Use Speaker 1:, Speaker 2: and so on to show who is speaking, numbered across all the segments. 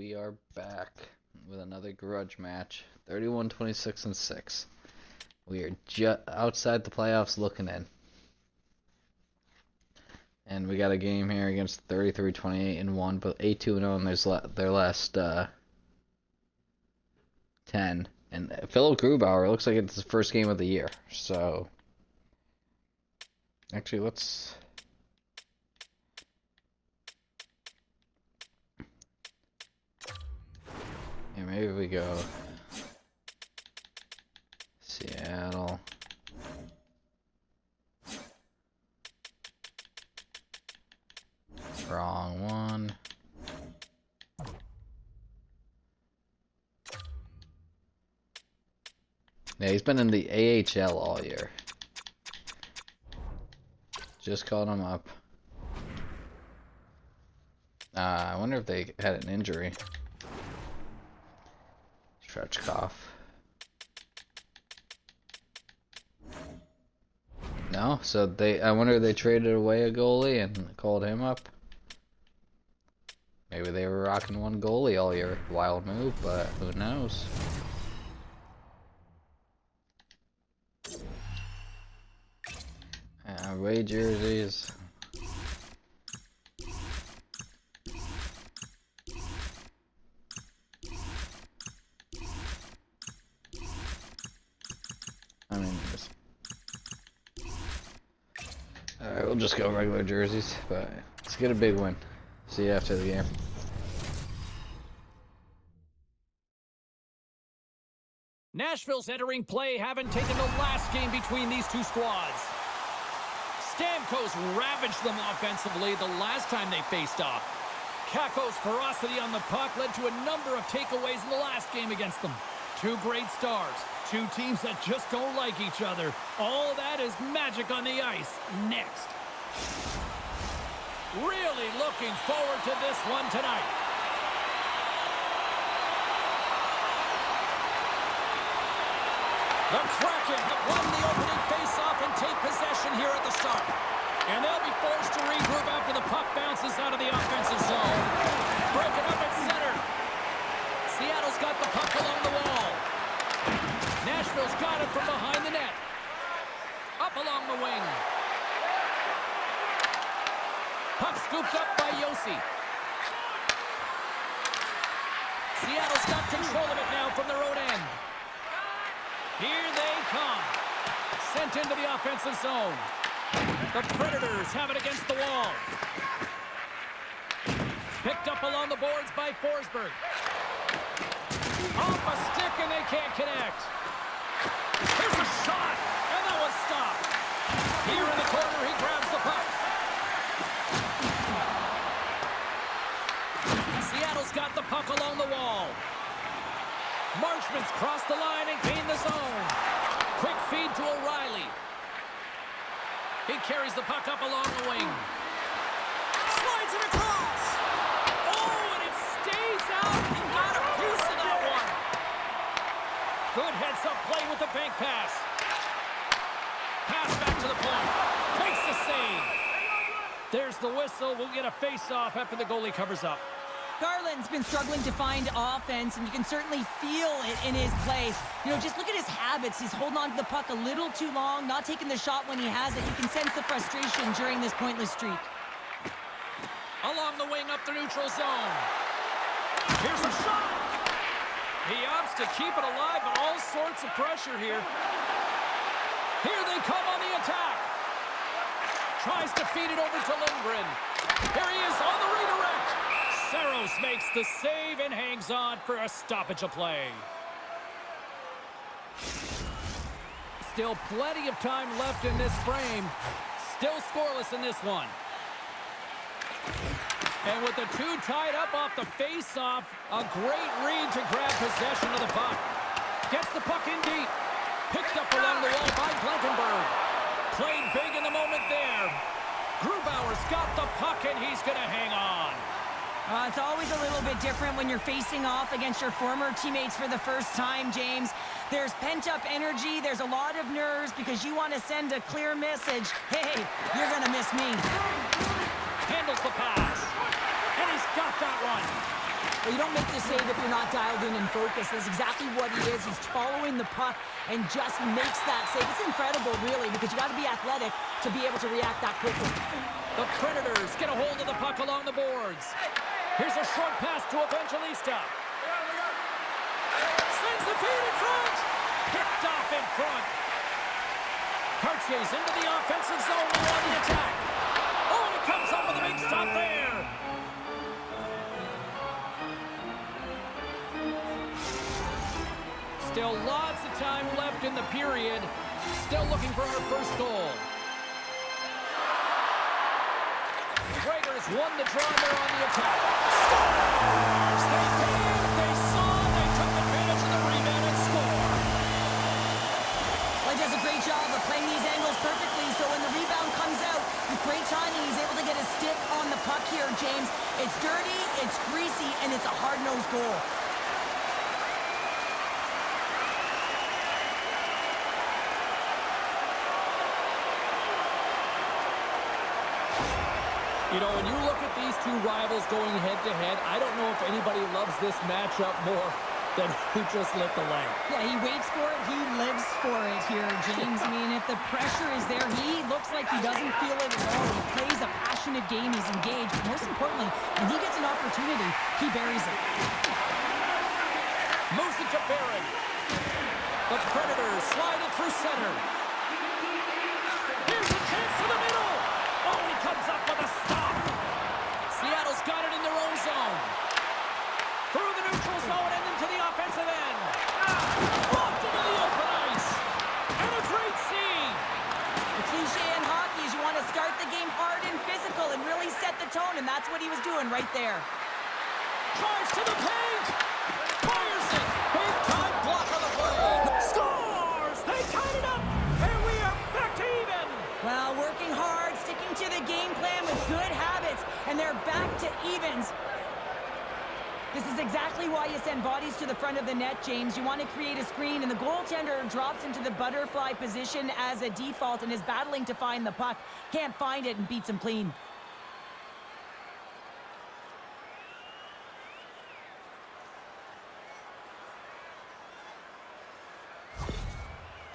Speaker 1: we are back with another grudge match. 31, 26, and 6. We are just outside the playoffs looking in. And we got a game here against 33, 28, and 1, but 8-2-0 in their last 10. And Philip Grubauer, looks like it's his first game of the year. So, actually, let's... Yeah, maybe we go Seattle. Wrong one. Yeah, he's been in the AHL all year. Just called him up. I wonder if they had an injury. Stretchkoff. No, so I wonder if they traded away a goalie and called him up. Maybe they were rocking one goalie all year. Wild move, but who knows? Away jerseys. Alright, we'll just go regular jerseys, but let's get a big win. See you after the game.
Speaker 2: Nashville's entering play, having taken the last game between these two squads. Stamkos ravaged them offensively the last time they faced off. Kakko's ferocity on the puck led to a number of takeaways in the last game against them. Two great stars, two teams that just don't like each other. All that is magic on the ice. Next. Really looking forward to this one tonight. The Kraken have won the opening faceoff and take possession here at the start. And they'll be forced to regroup after the puck bounces out of the offensive zone. Break it up at center. Seattle's got the puck along the wall. Nashville's got it from behind the net. Up along the wing. Puck scooped up by Yossi. Seattle's got control of it now from their own end. Here they come. Sent into the offensive zone. The Predators have it against the wall. Picked up along the boards by Forsberg. Off a stick and they can't connect. Here's a shot, and that was stopped. Here in the corner, he grabs the puck. Seattle's got the puck along the wall. Marchman's crossed the line and gained the zone. Quick feed to O'Reilly. He carries the puck up along the wing. Slides it across. Oh, and it stays out. He got a piece of that one. Good heads-up play with the bank pass. Pass back to the point. Makes the save. There's the whistle. We'll get a face-off after the goalie covers up.
Speaker 3: Garland's been struggling to find offense, and you can certainly feel it in his play. You know, just look at his habits. He's holding on to the puck a little too long, not taking the shot when he has it. You can sense the frustration during this pointless streak.
Speaker 2: Along the wing up the neutral zone. Here's a shot. He opts to keep it alive, but all sorts of pressure here. Here they come on the attack. Tries to feed it over to Lindgren. Here he is on the redirect. Saros makes the save and hangs on for a stoppage of play. Still plenty of time left in this frame. Still scoreless in this one. And with the two tied up off the face-off, a great read to grab possession of the puck. Gets the puck in deep. Picked up along the wall by Blankenberg. Played big in the moment there. Grubauer's got the puck and he's going to hang on.
Speaker 3: It's always a little bit different when you're facing off against your former teammates for the first time, James. There's pent-up energy. There's a lot of nerves because you want to send a clear message. Hey, you're going to miss me.
Speaker 2: Handles the pass. And he's got that one.
Speaker 3: Well, you don't make the save if you're not dialed in and focused. That's exactly what he is. He's following the puck and just makes that save. It's incredible, really, because you got to be athletic to be able to react that quickly.
Speaker 2: The Predators get a hold of the puck along the boards. Here's a short pass to Evangelista. Sends the feed in front. Picked off in front. Cartier's into the offensive zone and on the attack. Oh, and it comes up with a big stop there. Still lots of time left in the period. Still looking for our first goal. Gregor's won the draw and they're on the attack. Scores! They did! They saw, they took advantage of the rebound and score.
Speaker 3: Well, he does a great job of playing these angles perfectly, so when the rebound comes out, with great timing, he's able to get his stick on the puck here, James. It's dirty, it's greasy, and it's a hard-nosed goal.
Speaker 2: You know, when you look at these two rivals going head-to-head, I don't know if anybody loves this matchup more than who just lit the leg.
Speaker 3: Yeah, he waits for it. He lives for it here, James. I mean, if the pressure is there, he looks like he doesn't feel it at all. He plays a passionate game. He's engaged. But most importantly, when he gets an opportunity, he buries it.
Speaker 2: Moves it to Barron. The Predators slide it through center. Here's a chance to the middle. Oh, he comes up with a stop. Seattle's got it in their own zone. Through the neutral zone and into the offensive end. Blocked into the open ice. And a great save.
Speaker 3: The cliche in hockey is you want to start the game hard and physical and really set the tone, and that's what he was doing right there.
Speaker 2: Drives to the paint. Fires it. Big time block on the play. Scores. They tied it up. And we are back to even.
Speaker 3: Well, working hard, sticking to the game plan with good habits, and they're back to evens. This is exactly why you send bodies to the front of the net, James. You want to create a screen, and the goaltender drops into the butterfly position as a default and is battling to find the puck. Can't find it and beats him clean.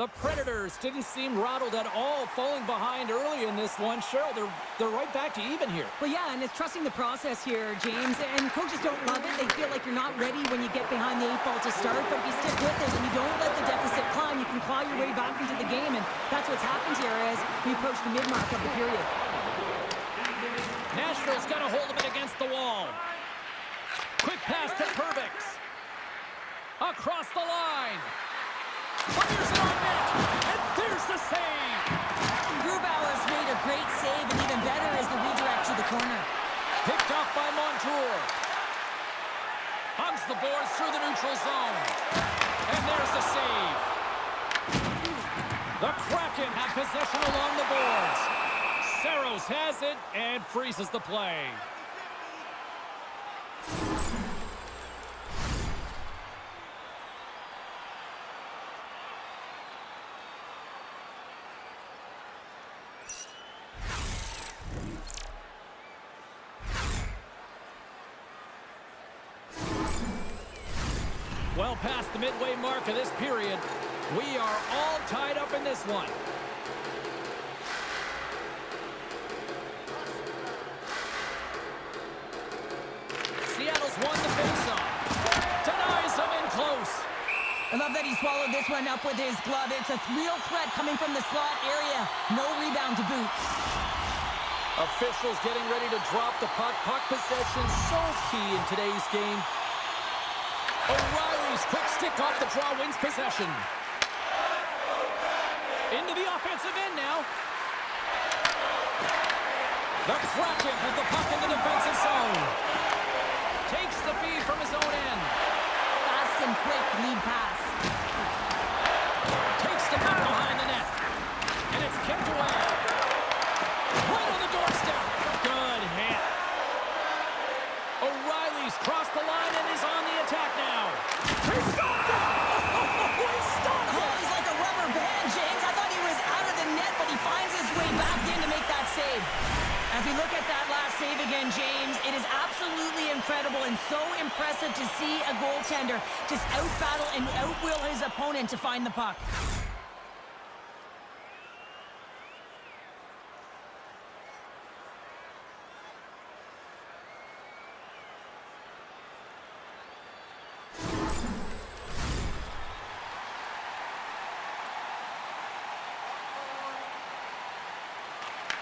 Speaker 2: The Predators didn't seem rattled at all, falling behind early in this one. Cheryl, they're right back to even here.
Speaker 3: Well, yeah, and it's trusting the process here, James. And coaches don't love it. They feel like you're not ready when you get behind the 8 ball to start. But if you stick with it and you don't let the deficit climb, you can claw your way back into the game. And that's what's happened here as we approach the mid-mark of the period.
Speaker 2: Nashville's got a hold of it against the wall. Quick pass to Perbix. Across the line. Fires it on net, and there's the save.
Speaker 3: Grubauer's made a great save, and even better is the redirect to the corner.
Speaker 2: Picked off by Montour. Hugs the boards through the neutral zone. And there's the save. The Kraken have possession along the boards. Saros has it and freezes the play. Well past the midway mark of this period, we are all tied up in this one. Seattle's won the faceoff. Denies him in close.
Speaker 3: I love that he swallowed this one up with his glove. It's a real threat coming from the slot area. No rebound to boot.
Speaker 2: Officials getting ready to drop the puck. Puck possession so key in today's game. O'Reilly's quick stick off the draw wins possession. Into the offensive end now. The Kraken has the puck in the defensive zone. Takes the feed from his own end.
Speaker 3: Fast and quick lead pass.
Speaker 2: Takes the puck behind the net. And it's kicked away. Right on the doorstep. Good hit. O'Reilly's crossed the line and is on the attack now. He stopped it! Oh, he stopped it!
Speaker 3: Oh, he's like a rubber band, James. I thought he was out of the net, but he finds his way back in to make that save. As we look at that last save again, James, it is absolutely incredible and so impressive to see a goaltender just out-battle and out-will his opponent to find the puck.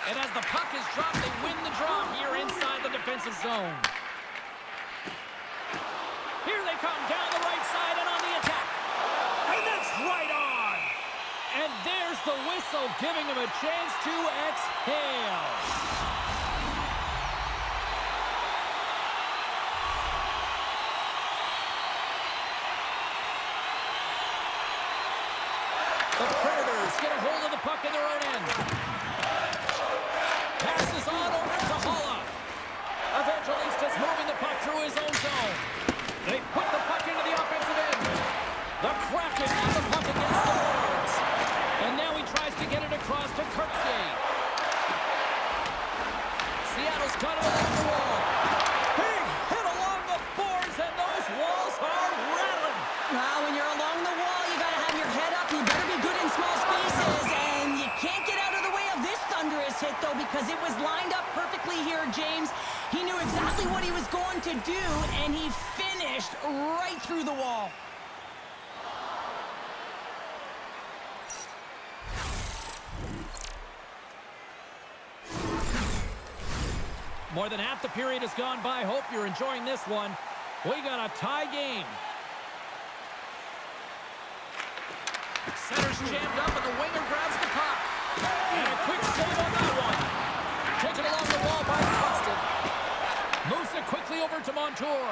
Speaker 2: And as the puck is dropped, they win the draw here inside the defensive zone. Here they come down the right side and on the attack. And that's right on. And there's the whistle, giving him a chance to exhale. The Predators get a hold of the puck in their own end. Passes on over to Holla. Evangelistas moving the puck through his own zone. They put the puck into the offensive end. The Kraken on the puck against the boards. And now he tries to get it across to Kirksey. Seattle's got him along the wall. Big hit along the boards, and those walls are rattling.
Speaker 3: Well, when you're along the wall, you got to have your head up. You better be good in small spaces, and you can't get out of the way of this thunderous hit, though, because it was lined up perfectly here, James. He knew exactly what he was going to do, and he finished right through the wall.
Speaker 2: More than half the period has gone by. Hope you're enjoying this one. We got a tie game. Center's jammed up, and the winger grabs the puck. And a quick save on that one. Taken along the wall by Preston. Moves it quickly over to Montour.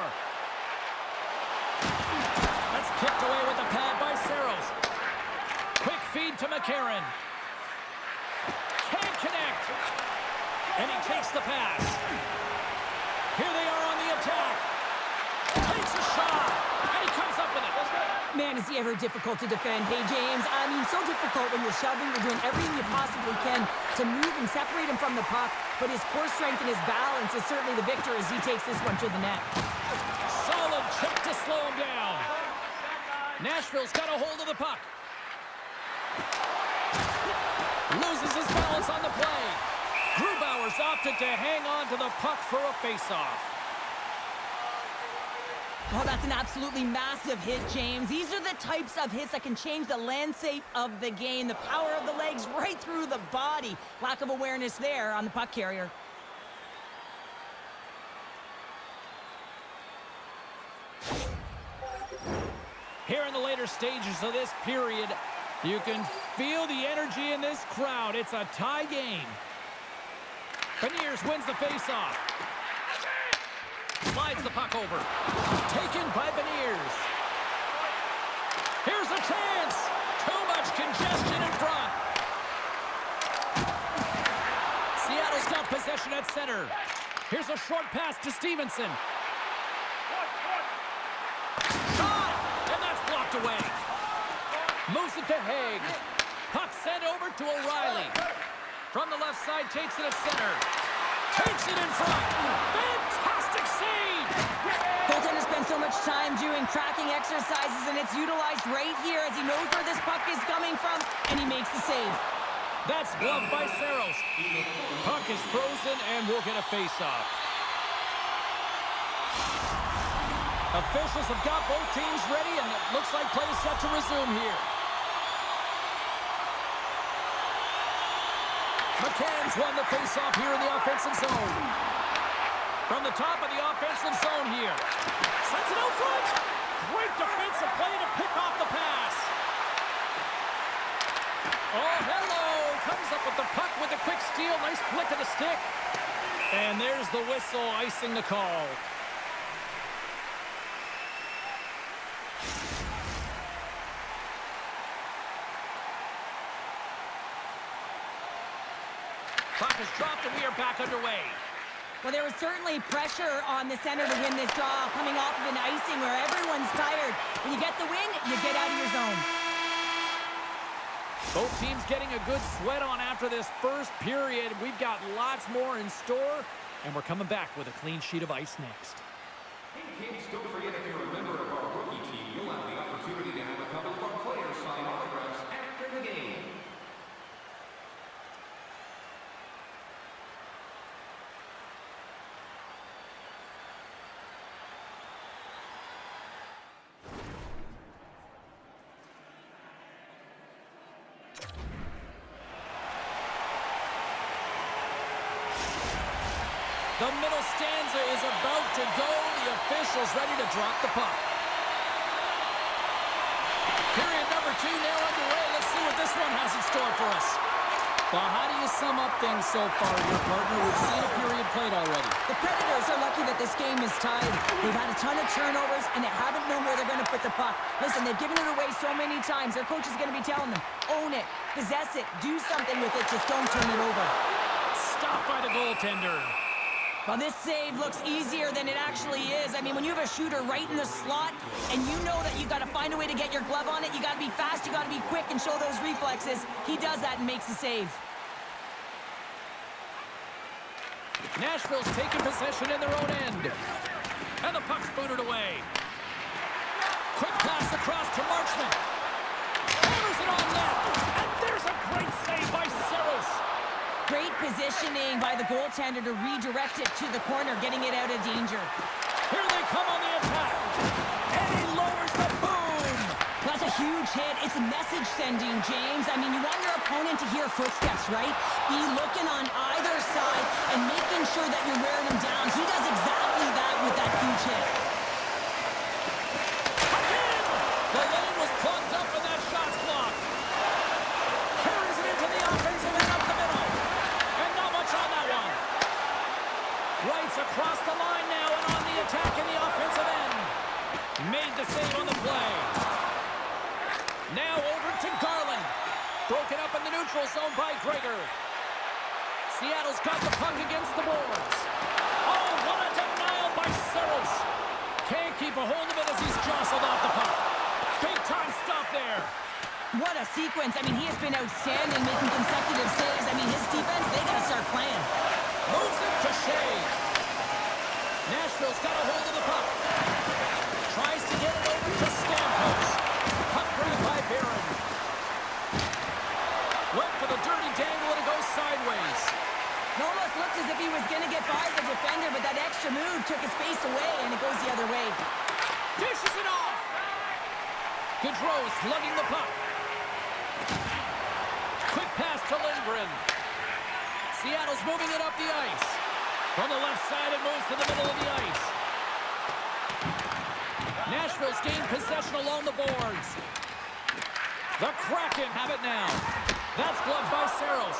Speaker 2: That's kicked away with the pad by Saros. Quick feed to McCarron. Can't connect. And he takes the pass. Here they are on the attack. Takes a shot. And he comes up with it.
Speaker 3: Man, is he ever difficult to defend. Hey, James, I mean, so difficult when you're shoving, you're doing everything you possibly can to move and separate him from the puck, but his core strength and his balance is certainly the victor as he takes this one to the net.
Speaker 2: Solid check to slow him down. Nashville's got a hold of the puck. Loses his balance on the play. Grubauer's opted to hang on to the puck for a face-off.
Speaker 3: Oh, that's an absolutely massive hit, James. These are the types of hits that can change the landscape of the game. The power of the legs right through the body. Lack of awareness there on the puck carrier.
Speaker 2: Here in the later stages of this period, you can feel the energy in this crowd. It's a tie game. Beniers wins the face-off. Slides the puck over. Taken by Beniers. Here's a chance. Too much congestion in front. Seattle's got possession at center. Here's a short pass to Stevenson. Shot! And that's blocked away. Moves it to Haig. Puck sent over to O'Reilly. From the left side, takes it at center. Takes it in front. Fantastic save!
Speaker 3: Goaltender spends so much time doing tracking exercises, and it's utilized right here as he knows where this puck is coming from, and he makes the save.
Speaker 2: That's gloved by Saros. Puck is frozen, and we'll get a face-off. Officials have got both teams ready, and it looks like play is set to resume here. McCann's won the face-off here in the offensive zone. From the top of the offensive zone here. Sends it out front. Great defensive play to pick off the pass. Oh, hello. Comes up with the puck with a quick steal. Nice flick of the stick. And there's the whistle, icing the call. Puck is dropped, and we are back underway.
Speaker 3: Well, there was certainly pressure on the center to win this draw, coming off of an icing where everyone's tired. When you get the win, you get out of your zone.
Speaker 2: Both teams getting a good sweat on after this first period. We've got lots more in store, and we're coming back with a clean sheet of ice next.
Speaker 4: Kids, don't forget if you're a member of our rookie team, you'll have the opportunity to have a couple of our players sign autographs after the game.
Speaker 2: The middle stanza is about to go. The officials ready to drop the puck. Period number 2 now underway. Let's see what this one has in store for us. Well, how do you sum up things so far here, partner? We've seen a period played already.
Speaker 3: The Predators are lucky that this game is tied. They've had a ton of turnovers, and they haven't known where they're going to put the puck. Listen, they've given it away so many times. Their coach is going to be telling them, own it, possess it, do something with it, just don't turn it over.
Speaker 2: Stopped by the goaltender.
Speaker 3: Well, this save looks easier than it actually is. I mean, when you have a shooter right in the slot, and you know that you got to find a way to get your glove on it, you got to be fast, you got to be quick and show those reflexes. He does that and makes the save.
Speaker 2: Nashville's taking possession in their own end. And the puck's booted away. Quick pass across to Marchment. Hammers it on net. And there's a great save by Saros.
Speaker 3: Great positioning by the goaltender to redirect it to the corner, getting it out of danger.
Speaker 2: Here they come on the attack. And he lowers the boom.
Speaker 3: That's a huge hit. It's a message sending, James. I mean, you want your opponent to hear footsteps, right? Be looking on either side and making sure that you're wearing him down. He does exactly that with that huge hit.
Speaker 2: Again! The lane was plugged up and that shot's blocked. Carries it into the offensive end up the middle. And not much on that one. Wright's across the line now and on the attack in the offensive end. Made the save on the play. Now over to Garland. Broken up in the neutral zone by Gregor. Seattle's got the puck against the boards. Oh, what a denial by Saros. Can't keep a hold of it as he's jostled off the puck. Big time stop there.
Speaker 3: What a sequence. I mean, he has been outstanding, making consecutive saves. I mean, his defense, they got to start playing.
Speaker 2: Moves it to Shea. Nashville's got a hold of the puck. Tries to get it over to Stamkos. Puck bring by Barron. Went for the dirty dangle and it goes sideways.
Speaker 3: It almost looked as if he was going to get by the defender, but that extra move took his space away, and it goes the other way.
Speaker 2: Dishes it off. Gaudreau's lugging the puck. Quick pass to Lindgren. Seattle's moving it up the ice. From the left side, it moves to the middle of the ice. Nashville's gained possession along the boards. The Kraken have it now. That's gloved by Saros.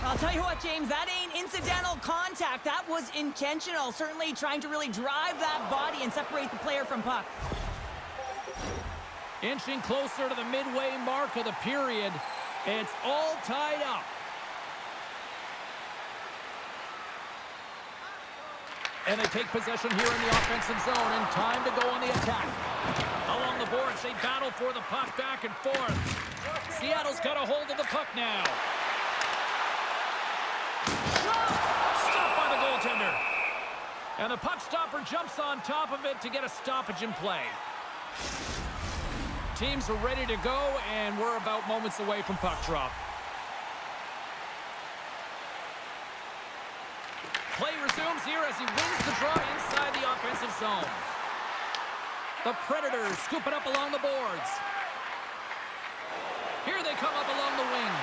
Speaker 3: I'll tell you what, James, that ain't incidental contact. That was intentional, certainly trying to really drive that body and separate the player from puck.
Speaker 2: Inching closer to the midway mark of the period. It's all tied up. And they take possession here in the offensive zone, and time to go on the attack. Along the boards, they battle for the puck back and forth. Seattle's got a hold of the puck now. Stopped by the goaltender. And the puck stopper jumps on top of it to get a stoppage in play. Teams are ready to go, and we're about moments away from puck drop. Play resumes here as he wins the draw inside the offensive zone. The Predators scoop it up along the boards. Here they come up along the wing.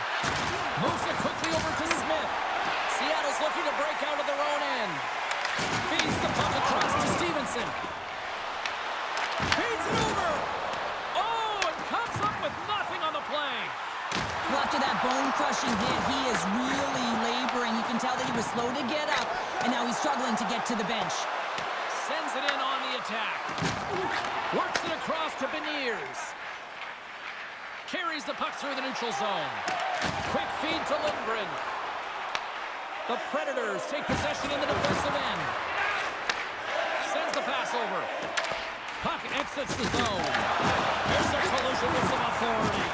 Speaker 2: Moves it quickly over to Smith. Seattle's looking to break out of their own end. Feeds the puck across to Stevenson. Feeds it over. Oh, and comes up with nothing on the play.
Speaker 3: Well, after that bone-crushing hit, he is really laboring. You can tell that he was slow to get up, and now he's struggling to get to the bench.
Speaker 2: Sends it in on the attack. Works it across to Beniers. Carries the puck through the neutral zone. Quick feed to Lindgren. The Predators take possession in the defensive end. Sends the pass over. Puck exits the zone. There's a collision with some authority.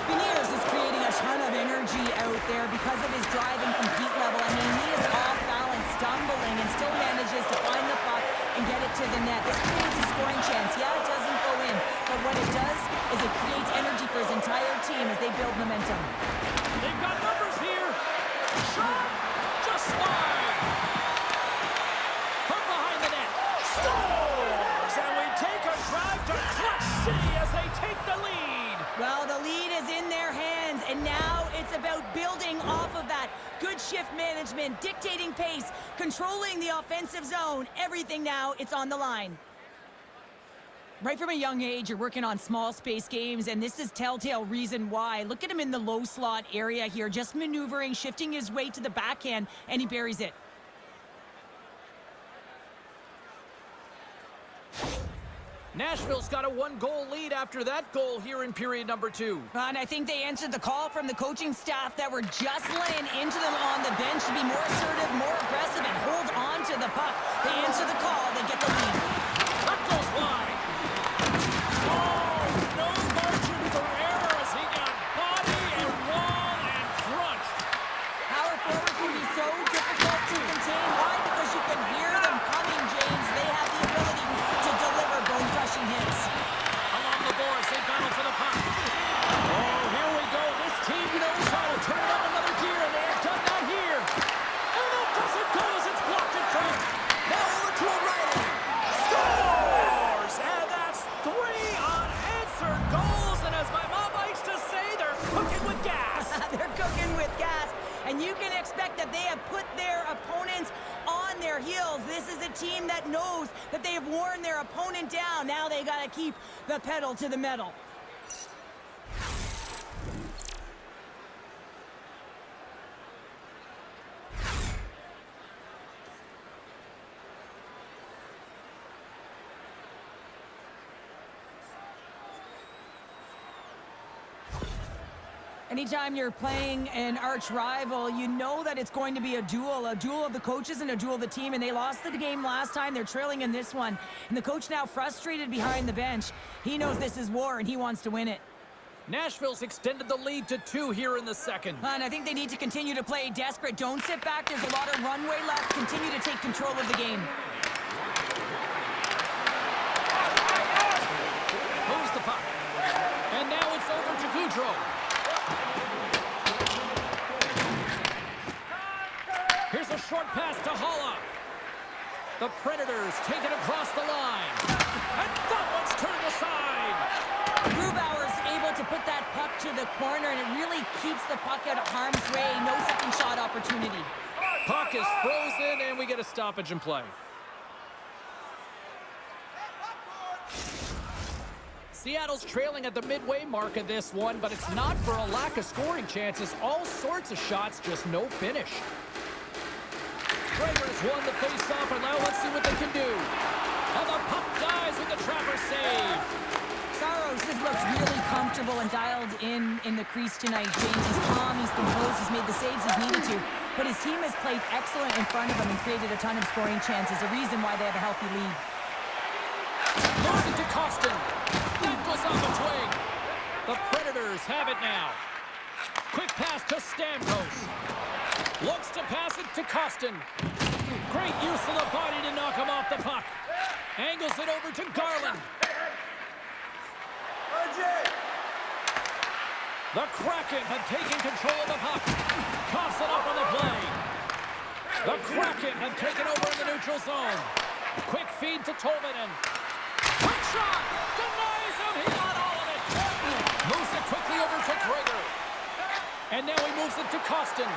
Speaker 3: Beniers is creating a ton of energy out there because of his drive and compete level. I mean, he is off balance, stumbling, and still manages to find the puck and get it to the net. This creates a scoring chance. Yeah, it doesn't go in, but what it does is it creates energy for his entire team as they build momentum.
Speaker 2: They've got numbers here. Shot! Just wide! From behind the net. Scores! And we take a drive to Clutch City as they take the lead.
Speaker 3: Well, the lead is in their hands, and now it's about building off of that. Good shift management, dictating pace, controlling the offensive zone. Everything now, it's on the line. Right from a young age, you're working on small space games, and this is telltale reason why. Look at him in the low slot area here, just maneuvering, shifting his way to the backhand, and he buries it.
Speaker 2: Nashville's got a one-goal lead after that goal here in period number 2.
Speaker 3: And I think they answered the call from the coaching staff that were just laying into them on the bench to be more assertive, more aggressive, and hold on to the puck. They answer the call, they get the lead.
Speaker 2: Puck goes wide. Oh, no margin for error as he got body and wall and crushed.
Speaker 3: Power forward can be so difficult to contain. Why? Because you can hear them coming, James. They have the ability to deliver bone-crushing hits.
Speaker 2: Along the boards, they battle for the puck. Oh, here we go. This team knows how to turn it up another gear, and they have done that here. And it doesn't go as it's blocked in front. Now over to O'Reilly. Scores! And that's 3 unanswered goals. And as my mom likes to say, they're cooking with gas.
Speaker 3: They're cooking with gas, and you can expect that they have put their opponents on their heels. This is a team that knows that they have worn their opponent down. Now they got to keep the pedal to the metal. Anytime you're playing an arch rival, you know that it's going to be a duel of the coaches and a duel of the team, and they lost the game last time. They're trailing in this one, and the coach now frustrated behind the bench. He knows this is war, and he wants to win it.
Speaker 2: Nashville's extended the lead to 2 here in the second.
Speaker 3: And I think they need to continue to play desperate. Don't sit back. There's a lot of runway left. Continue to take control of the game.
Speaker 2: Moves the puck. And now it's over to Goudreau. Here's a short pass to Halla. The Predators take it across the line. And that one's turned aside.
Speaker 3: Grubauer's able to put that puck to the corner, and it really keeps the puck out of harm's way. No second shot opportunity.
Speaker 2: Puck is frozen, and we get a stoppage in play. Seattle's trailing at the midway mark of this one, but it's not for a lack of scoring chances. All sorts of shots, just no finish. Raiders won the face-off, and now let's see what they can do. And the puck dies with the Trapper save.
Speaker 3: Saros has looked really comfortable and dialed in the crease tonight, James. He's calm, he's composed, he's made the saves he's needed to. But his team has played excellent in front of him and created a ton of scoring chances, a reason why they have a healthy lead.
Speaker 2: Moves it to Costin. That goes off a twig. The Predators have it now. Quick pass to Stamkos. Looks to pass it to Costin. Great use of the body to knock him off the puck. Angles it over to Garland. The Kraken have taken control of the puck. Coughs it up on the play. The Kraken have taken over in the neutral zone. Quick feed to Tolvanen. Quick shot! Denies him! He got all of it! Moves it quickly over to Gregor. And now he moves it to Costin.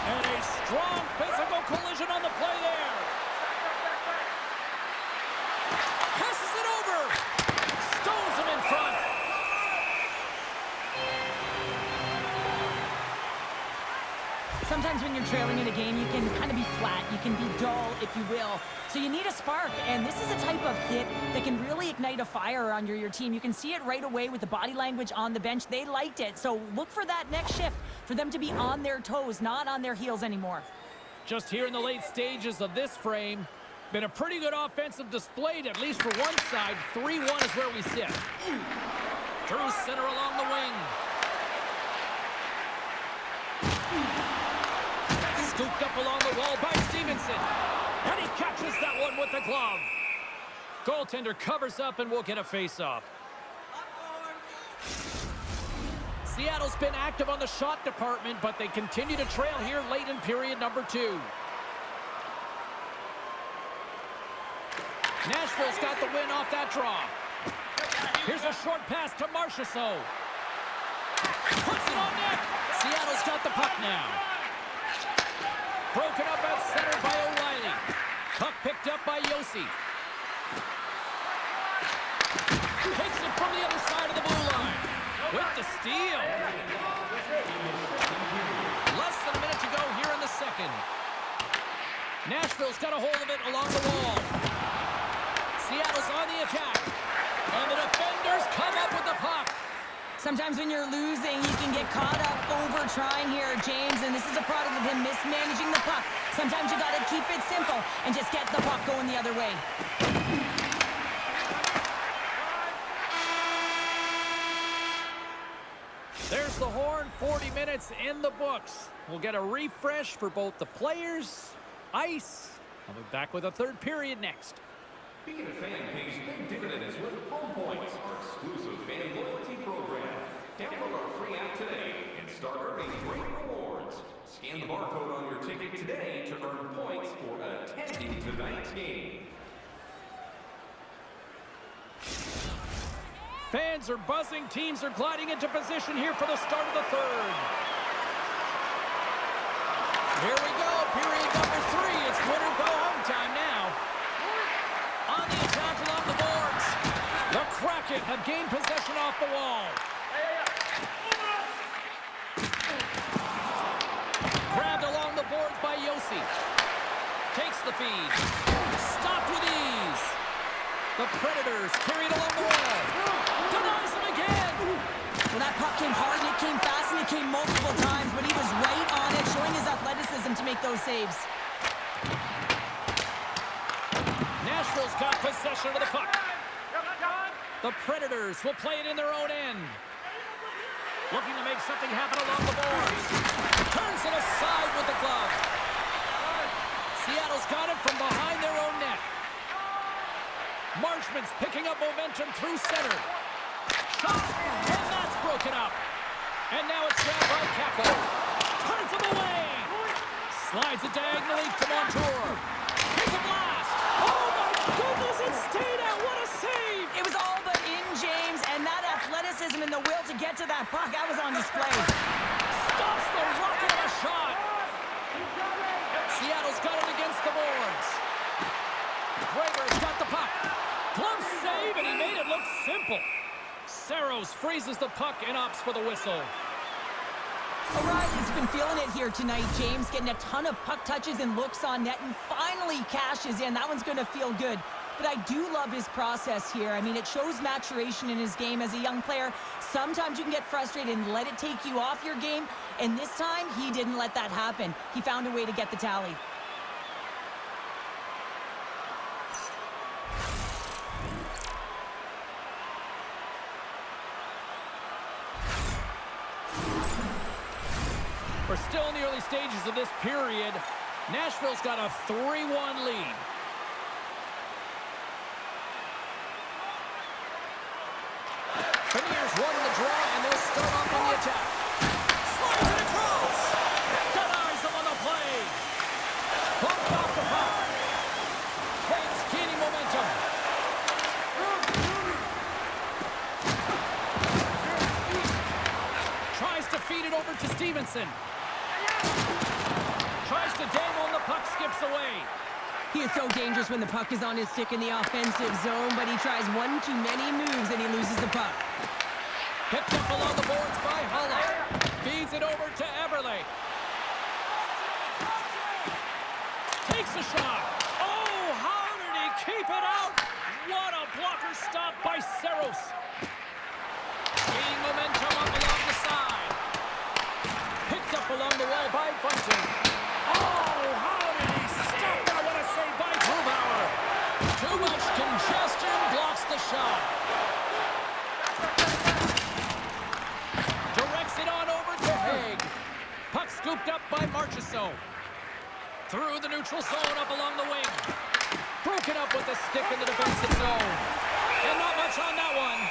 Speaker 2: And a strong physical collision on the play there. Passes it over. Stones him in front.
Speaker 3: Sometimes when you're trailing in a game, you can kind of be flat. You can be dull, if you will. So you need a spark, and this is a type of hit that can really ignite a fire under your team. You can see it right away with the body language on the bench. They liked it, so look for that next shift, for them to be on their toes, not on their heels anymore.
Speaker 2: Just here in the late stages of this frame, been a pretty good offensive display, at least for one side. 3-1 is where we sit. Through center along the wing. Picked up along the wall by Stevenson. And he catches that one with the glove. Goaltender covers up and will get a face-off. Seattle's been active on the shot department, but they continue to trail here late in period number 2. Nashville's got the win off that draw. Here's a short pass to Marchessault. Puts it on net. Seattle's got the puck now. Broken up at center by O'Reilly. Puck picked up by Yossi. Takes it from the other side of the blue line. With the steal. Less than a minute to go here in the second. Nashville's got a hold of it along the wall. Seattle's on the attack. And the defenders come up with the puck.
Speaker 3: Sometimes when you're losing, you can get caught up over trying here, James, and this is a product of him mismanaging the puck. Sometimes you got to keep it simple and just get the puck going the other way.
Speaker 2: There's the horn. 40 minutes in the books. We'll get a refresh for both the players, ice. I'll be back with a third period next.
Speaker 4: Being a fan pays big dividends with Home Points, our exclusive fan loyalty program. Download our free app today and start earning great rewards. Scan the barcode on your ticket today to earn points for attending tonight's game.
Speaker 2: Fans are buzzing. Teams are gliding into position here for the start of the third. Here we go. Period number 3. It's win or go home time now. On the attack along the boards. The Kraken have gained possession off the wall. Grabbed along the boards by Yossi. Takes the feed. Stopped with ease. The Predators carried along the wall. Denies him again.
Speaker 3: Well, that puck came hard, and it came fast, and it came multiple times, but he was right on it, showing his athleticism to make those saves.
Speaker 2: Nashville's got possession of the puck. The Predators will play it in their own end. Looking to make something happen along the boards. Turns it aside with the glove. Seattle's got it from behind their own net. Marchment's picking up momentum through center. Shot, and that's broken up. And now it's grabbed by Capo. Turns him away. Slides it diagonally to Montour. Here's a blast. Oh my goodness, it stayed out. What a save.
Speaker 3: It was all but in, James, and that athleticism and the will to get to that puck, that was on display.
Speaker 2: Stops the rocket of a shot. Seattle's got it against the boards. Gregor's got the puck. Glove save, and he made it look simple. Saros freezes the puck and opts for the whistle.
Speaker 3: O'Reilly's been feeling it here tonight, James, getting a ton of puck touches and looks on net, and finally cashes in. That one's going to feel good. But I do love his process here. I mean, it shows maturation in his game as a young player. Sometimes you can get frustrated and let it take you off your game, and this time he didn't let that happen. He found a way to get the tally.
Speaker 2: We're still in the early stages of this period. Nashville's got a 3-1 lead. Premiers won the draw, and they'll start off on the attack. Slides it across. Denies them on the play. Bumped off the puck. Hayes gaining momentum. Tries to feed it over to Stevenson. Tries to dangle, and the puck skips away.
Speaker 3: He is so dangerous when the puck is on his stick in the offensive zone, but he tries one too many moves and he loses the puck.
Speaker 2: Picked up along the boards by Hulla. Feeds it over to Eberle. Takes a shot. Oh, how did he keep it out? What a blocker stop by Saros. Gaining momentum up along the side. Picked up along the wall by Bunting. Oh, how did he stop that? What a save by Grubauer. Too much congestion blocks the shot. Directs it on over to Haig. Puck scooped up by Marchessault. Through the neutral zone, up along the wing. Broken up with the stick in the defensive zone. And not much on that one.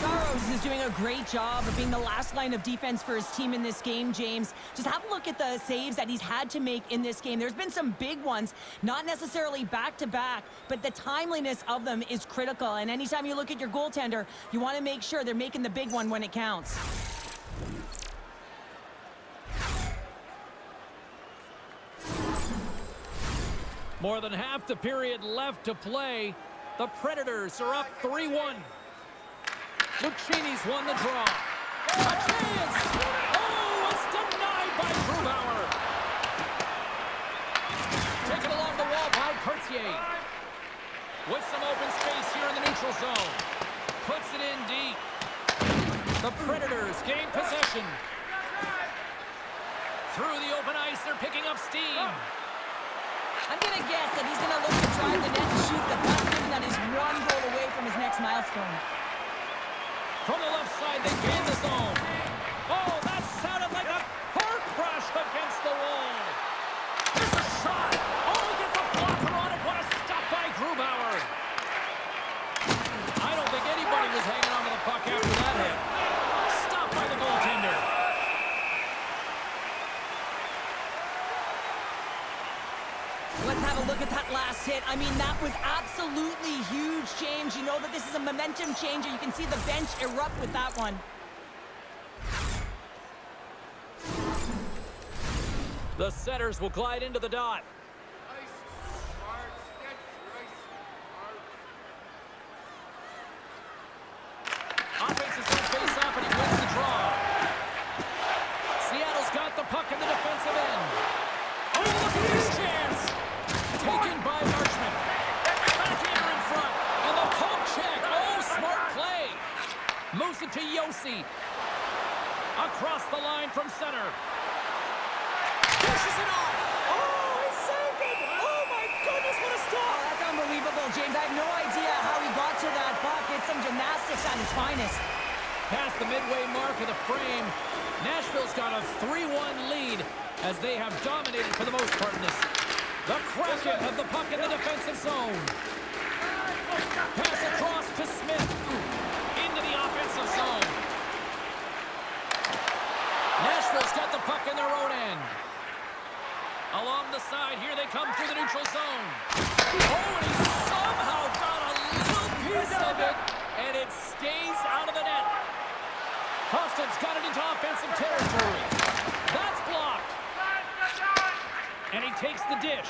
Speaker 3: Saros is doing a great job of being the last line of defense for his team in this game, James. Just have a look at the saves that he's had to make in this game. There's been some big ones, not necessarily back-to-back, but the timeliness of them is critical. And anytime you look at your goaltender, you want to make sure they're making the big one when it counts.
Speaker 2: More than half the period left to play. The Predators are up 3-1. Lucchini's won the draw. A chance! Oh, it's denied by Grubauer. Taken along the wall by Cartier. With some open space here in the neutral zone. Puts it in deep. The Predators gain possession. Through the open ice, they're picking up steam.
Speaker 3: I'm going to guess that he's going to look to drive the net and shoot the puck, given that he's one goal away from his next milestone.
Speaker 2: From the left side, they gain the zone. Oh, that sounded like a car crash against the wall. There's a shot. Oh, he gets a blocker on it. What a stop by Grubauer. I don't think anybody was hanging on to the puck after that hit. Stopped by the goaltender.
Speaker 3: Let's have a look at that last hit. I mean, that was absolutely huge, James. You know that this is a momentum changer. You can see the bench erupt with that one.
Speaker 2: The setters will glide into the dot. Offense is going to face off, and he wins the draw. Seattle's got the puck in the defensive end. Oh, look at this chance! Taken by Marchment. Backhander in front. And the poke check. Oh, smart play. Moves it to Yossi. Across the line from center. Pushes it off. Oh, he saved it. Oh, my goodness, what a stop.
Speaker 3: Oh, that's unbelievable, James. I have no idea how he got to that puck. It's some gymnastics at its finest.
Speaker 2: Past the midway mark of the frame, Nashville's got a 3-1 lead as they have dominated for the most part in this. The Kraken have the puck in the defensive zone. Pass across to Smith. Into the offensive zone. Nashville's got the puck in their own end. Along the side, here they come through the neutral zone. Oh, and he somehow got a little piece of it, and it stays out of the net. Costin's got it into offensive territory. That's blocked. And he takes the dish.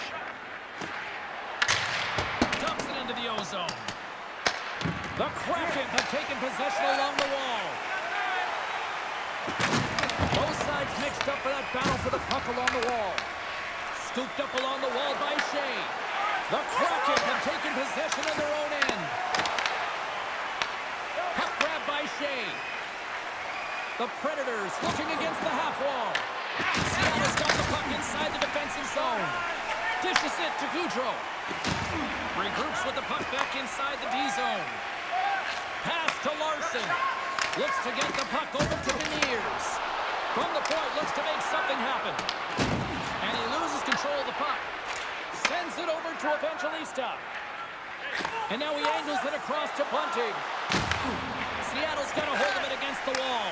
Speaker 2: Dumps it into the ozone. The Kraken have taken possession along the wall. Both sides mixed up for that battle for the puck along the wall. Scooped up along the wall by Shea. The Kraken have taken possession in their own end. Puck grab by Shea. The Predators looking against the half wall. Seattle's got the puck inside the defensive zone. Dishes it to Goudreau. Regroups with the puck back inside the D-zone. Pass to Larson. Looks to get the puck over to Beniers. From the point, looks to make something happen. And he loses control of the puck. Sends it over to Evangelista. And now he angles it across to Bunting. Seattle's got a hold of it against the wall.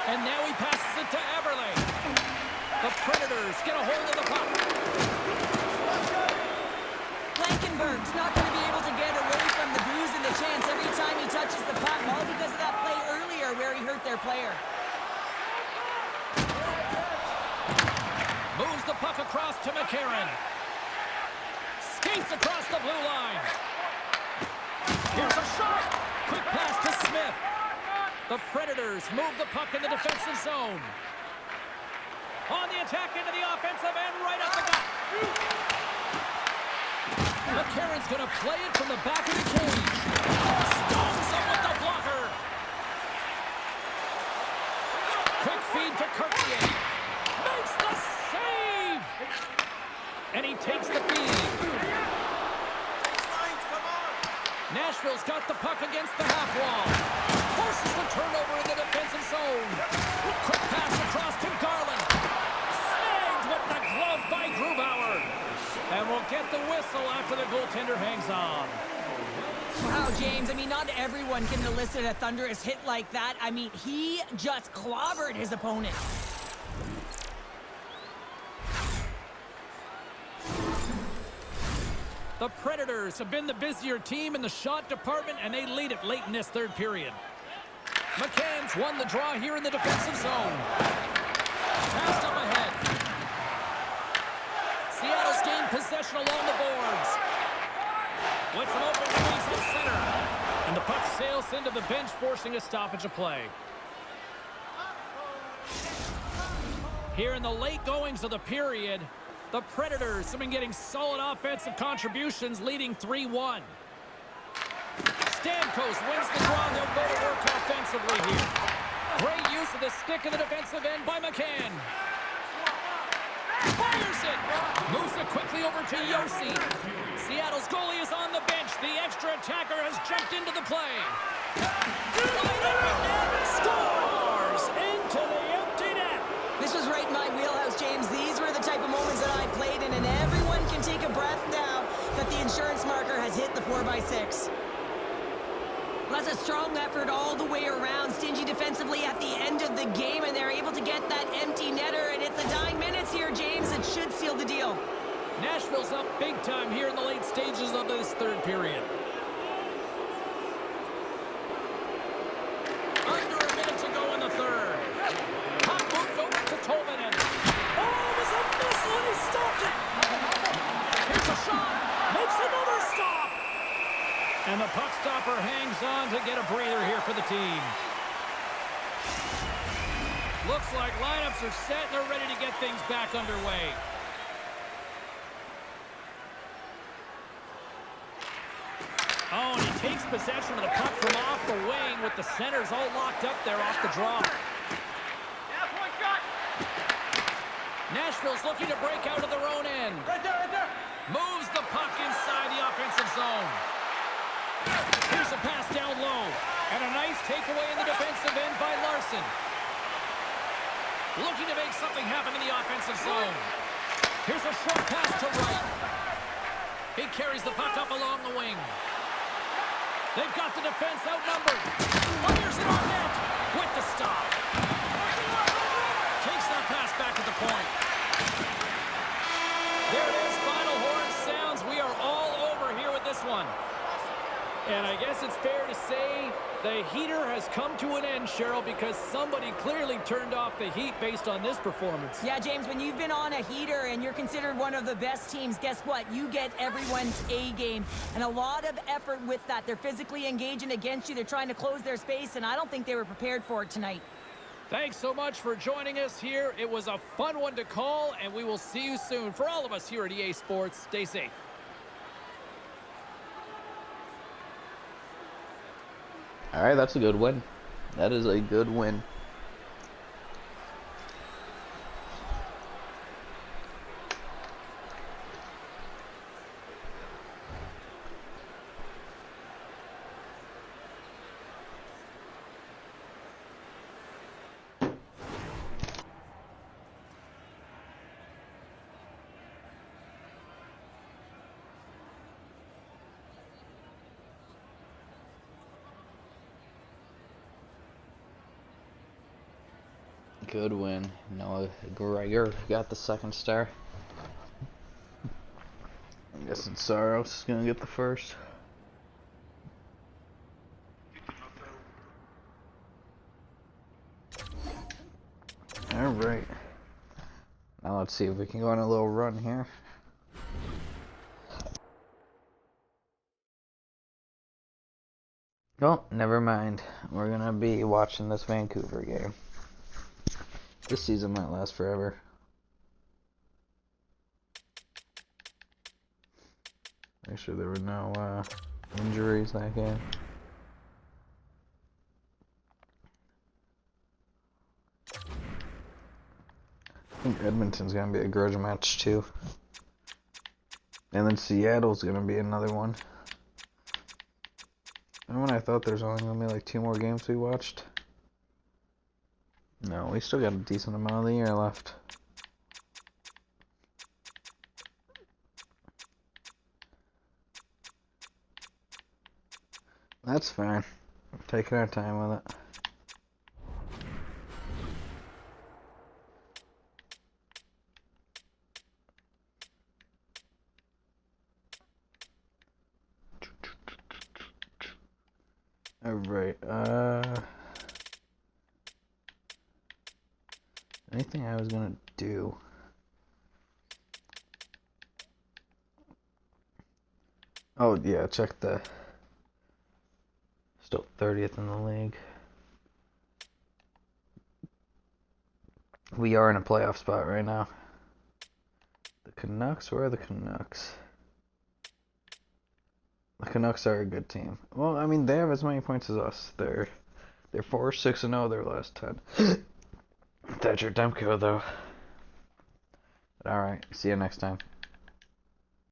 Speaker 2: And now he passes it to Everly. The Predators get a hold of the puck.
Speaker 3: Blankenberg's not going to be able to get away from the bruise and the chance every time he touches the puck, all because of that play earlier where he hurt their player.
Speaker 2: Moves the puck across to McCarron. Skates across the blue line. Here's a shot. Quick pass to Smith. The Predators move the puck in the defensive zone. On the attack into the offensive end, right up the gut. McCarron's going to play it from the back of the cage. Stones him with the blocker. Quick feed to Cartier. Makes the save. And he takes the feed. Nashville's got the puck against the half wall. Forces the turnover in the defensive zone. Quick pass goaltender hangs on.
Speaker 3: Wow, James, I mean, not everyone can elicit a thunderous hit like that. I mean, he just clobbered his opponent.
Speaker 2: The Predators have been the busier team in the shot department, and they lead it late in this third period. McCann's won the draw here in the defensive zone. Passed up ahead. Seattle's gained possession along the boards. With some open space at center. And the puck sails into the bench, forcing a stoppage of play. Here in the late goings of the period, the Predators have been getting solid offensive contributions, leading 3-1. Stamkos wins the draw. They'll go to work offensively here. Great use of the stick in the defensive end by McCann. Fires it. Moves it quickly over to Yossi. Seattle's goalie is on the bench. The extra attacker has jumped into the play. Scores into the empty net.
Speaker 3: This was right in my wheelhouse, James. These were the type of moments that I played in, and everyone can take a breath now that the insurance marker has hit the 4x6. That's a strong effort all the way around. Stingy defensively at the end of the game, and they're able to get that empty netter, and it's the dying minutes here, James. It should seal the deal.
Speaker 2: Nashville's up big time here in the late stages of this third period. Under a minute to go in the third. Puck moved over to Tolvanen. Oh, it was a missile, and he stopped it. Here's a shot. Makes another stop. And the puck stopper hangs on to get a breather here for the team. Looks like lineups are set and they're ready to get things back underway. Oh, and he takes possession of the puck from off the wing with the centers all locked up there off the draw. Nashville's looking to break out of their own end. Right there. Moves the puck inside the offensive zone. Here's a pass down low. And a nice takeaway in the defensive end by Larson. Looking to make something happen in the offensive zone. Here's a short pass to right. He carries the puck up along the wing. They've got the defense outnumbered. Fires it on net with the stop. Takes that pass back at the point. There it is. Final horn sounds. We are all over here with this one. And I guess it's fair to say the heater has come to an end, Cheryl, because somebody clearly turned off the heat based on this performance.
Speaker 3: Yeah, James, when you've been on a heater and you're considered one of the best teams, guess what? You get everyone's A game. And a lot of effort with that. They're physically engaging against you. They're trying to close their space, and I don't think they were prepared for it tonight.
Speaker 2: Thanks so much for joining us here. It was a fun one to call, and we will see you soon. For all of us here at EA Sports, stay safe.
Speaker 1: All right, that's a good win. That is a good win. Good win. Noah Gregor got the second star. I'm guessing Saros is going to get the first. Alright. Now let's see if we can go on a little run here. Oh, never mind. We're going to be watching this Vancouver game. This season might last forever. Make sure there were no injuries that game. I think Edmonton's going to be a grudge match too. And then Seattle's going to be another one. And when I thought there was only going to be like 2 more games we watched. No, we still got a decent amount of the year left. That's fine. We're taking our time with it. Alright, anything I was gonna do. Oh yeah, check the still 30th in the league. We are in a playoff spot right now. The Canucks, where are the Canucks? The Canucks are a good team. Well, I mean, they have as many points as us. They're 4-6-0 their last 10. Thatcher Demko though. Alright, see you next time.